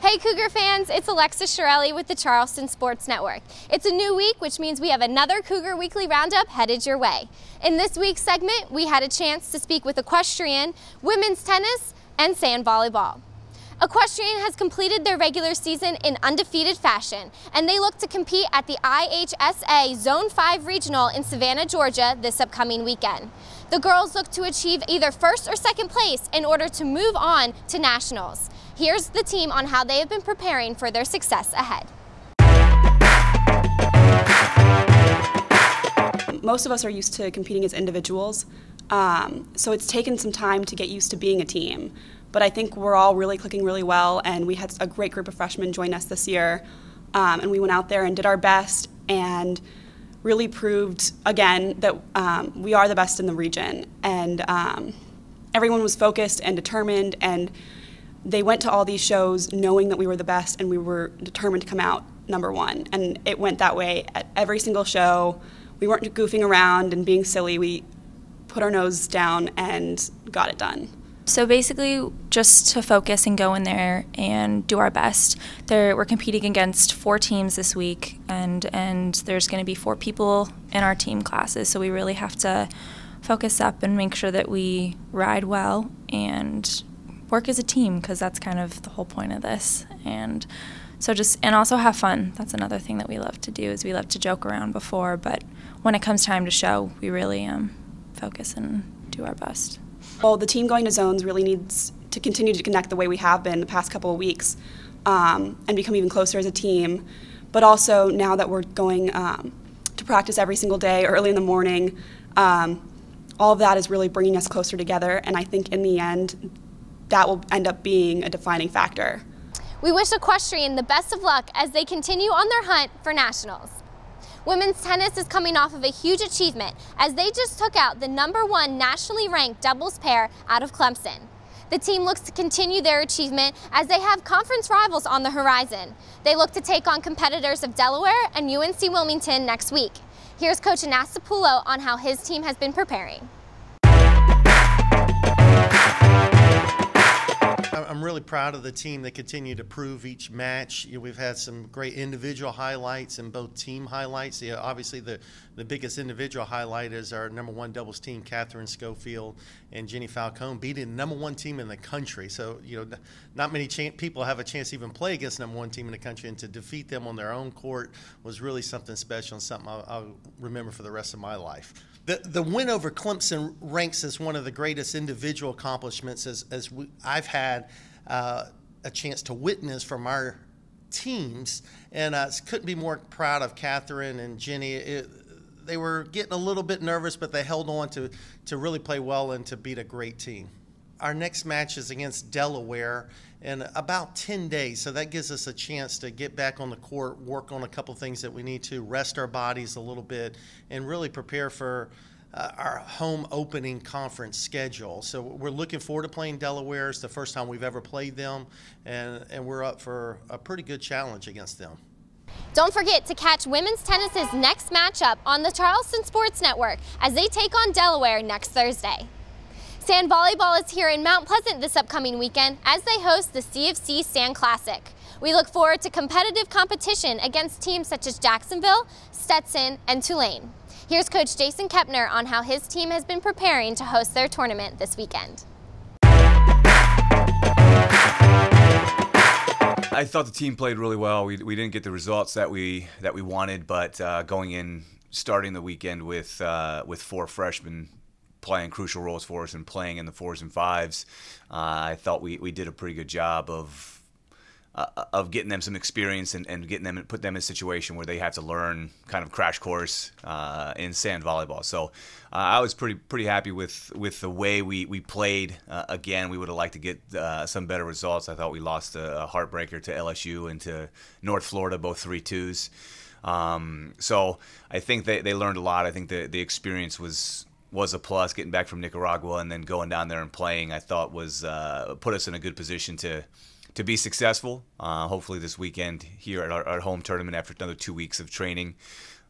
Hey Cougar fans, it's Alexa Shirelli with the Charleston Sports Network. It's a new week, which means we have another Cougar Weekly Roundup headed your way. In this week's segment, we had a chance to speak with equestrian, women's tennis, and sand volleyball. Equestrian has completed their regular season in undefeated fashion, and they look to compete at the IHSA Zone 5 Regional in Savannah, Georgia this upcoming weekend. The girls look to achieve either first or second place in order to move on to nationals. Here's the team on how they have been preparing for their success ahead. Most of us are used to competing as individuals, so it's taken some time to get used to being a team. But I think we're all really clicking really well, and we had a great group of freshmen join us this year, and we went out there and did our best and really proved again that we are the best in the region. And everyone was focused and determined, and they went to all these shows knowing that we were the best, and we were determined to come out #1. And it went that way at every single show. We weren't goofing around and being silly. We put our nose down and got it done. So basically, just to focus and go in there and do our best. We're competing against 4 teams this week, and there's going to be 4 people in our team classes, so we really have to focus up and make sure that we ride well and work as a team, because that's kind of the whole point of this. And so and also have fun. That's another thing that we love to do, is we love to joke around before, but when it comes time to show, we really focus and do our best. Well, the team going to zones really needs to continue to connect the way we have been the past couple of weeks, and become even closer as a team. But also, now that we're going to practice every single day, early in the morning, all of that is really bringing us closer together, and I think in the end, that will end up being a defining factor. We wish equestrian the best of luck as they continue on their hunt for nationals. Women's tennis is coming off of a huge achievement as they just took out the #1 nationally ranked doubles pair out of Clemson. The team looks to continue their achievement as they have conference rivals on the horizon. They look to take on competitors of Delaware and UNC Wilmington next week. Here's Coach Anastapulo on how his team has been preparing. I'm really proud of the team. They continue to prove each match. We've had some great individual highlights and both team highlights. Obviously, the biggest individual highlight is our #1 doubles team, Catherine Schofield and Jenny Falcone, beating the #1 team in the country. So, not many people have a chance to even play against the #1 team in the country, and to defeat them on their own court was really something special and something I'll remember for the rest of my life. The win over Clemson ranks as one of the greatest individual accomplishments I've had a chance to witness from our teams, and couldn't be more proud of Catherine and Jenny. They were getting a little bit nervous, but they held on to really play well and to beat a great team. Our next match is against Delaware in about 10 days, so that gives us a chance to get back on the court, work on a couple things that we need to, rest our bodies a little bit, and really prepare for our home opening conference schedule. So we're looking forward to playing Delaware. It's the first time we've ever played them, and we're up for a pretty good challenge against them. Don't forget to catch women's tennis's next matchup on the Charleston Sports Network as they take on Delaware next Thursday. Sand volleyball is here in Mount Pleasant this upcoming weekend as they host the CFC Sand Classic. We look forward to competitive competition against teams such as Jacksonville, Stetson, and Tulane. Here's Coach Jason Kepner on how his team has been preparing to host their tournament this weekend. I thought the team played really well. We didn't get the results that we wanted, but going in, starting the weekend with 4 freshmen playing crucial roles for us and playing in the 4s and 5s, I thought we did a pretty good job of getting them some experience and put them in a situation where they have to learn kind of crash course in sand volleyball. So I was pretty happy with the way we played. Again, we would have liked to get some better results. I thought we lost a heartbreaker to LSU and to North Florida, both 3-2s. So I think they learned a lot. I think the experience was a plus. Getting back from Nicaragua and then going down there and playing, I thought was put us in a good position to be successful. Hopefully this weekend here at our home tournament, after another 2 weeks of training,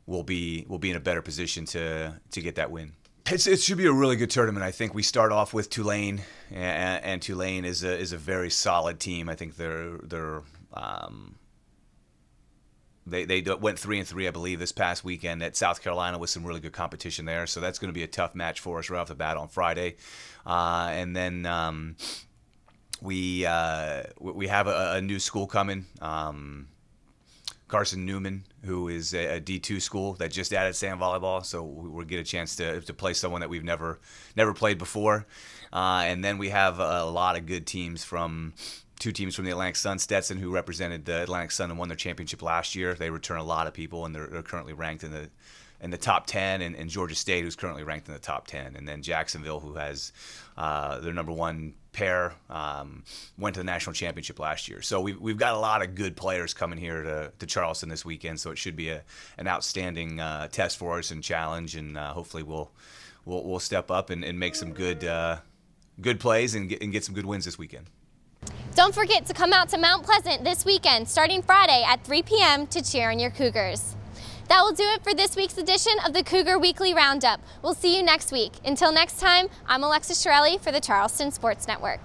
we'll be in a better position to get that win. It should be a really good tournament. I think we start off with Tulane, and Tulane is a very solid team. I think they're They went 3-3, I believe, this past weekend at South Carolina with some really good competition there. So that's going to be a tough match for us right off the bat on Friday. And then we have a new school coming. Carson Newman, who is a D2 school that just added sand volleyball, so we'll get a chance to play someone that we've never played before. And then we have a lot of good teams two teams from the Atlantic Sun, Stetson, who represented the Atlantic Sun and won their championship last year. They return a lot of people, and they're currently ranked in the top 10, and Georgia State, who's currently ranked in the top 10, and then Jacksonville, who has their #1 pair, went to the national championship last year. So we've got a lot of good players coming here to Charleston this weekend. So it should be an outstanding test for us and challenge, and hopefully we'll step up and make some good plays and get some good wins this weekend. Don't forget to come out to Mount Pleasant this weekend, starting Friday at 3 p.m. to cheer on your Cougars. That will do it for this week's edition of the Cougar Weekly Roundup. We'll see you next week. Until next time, I'm Alexis Shirelli for the Charleston Sports Network.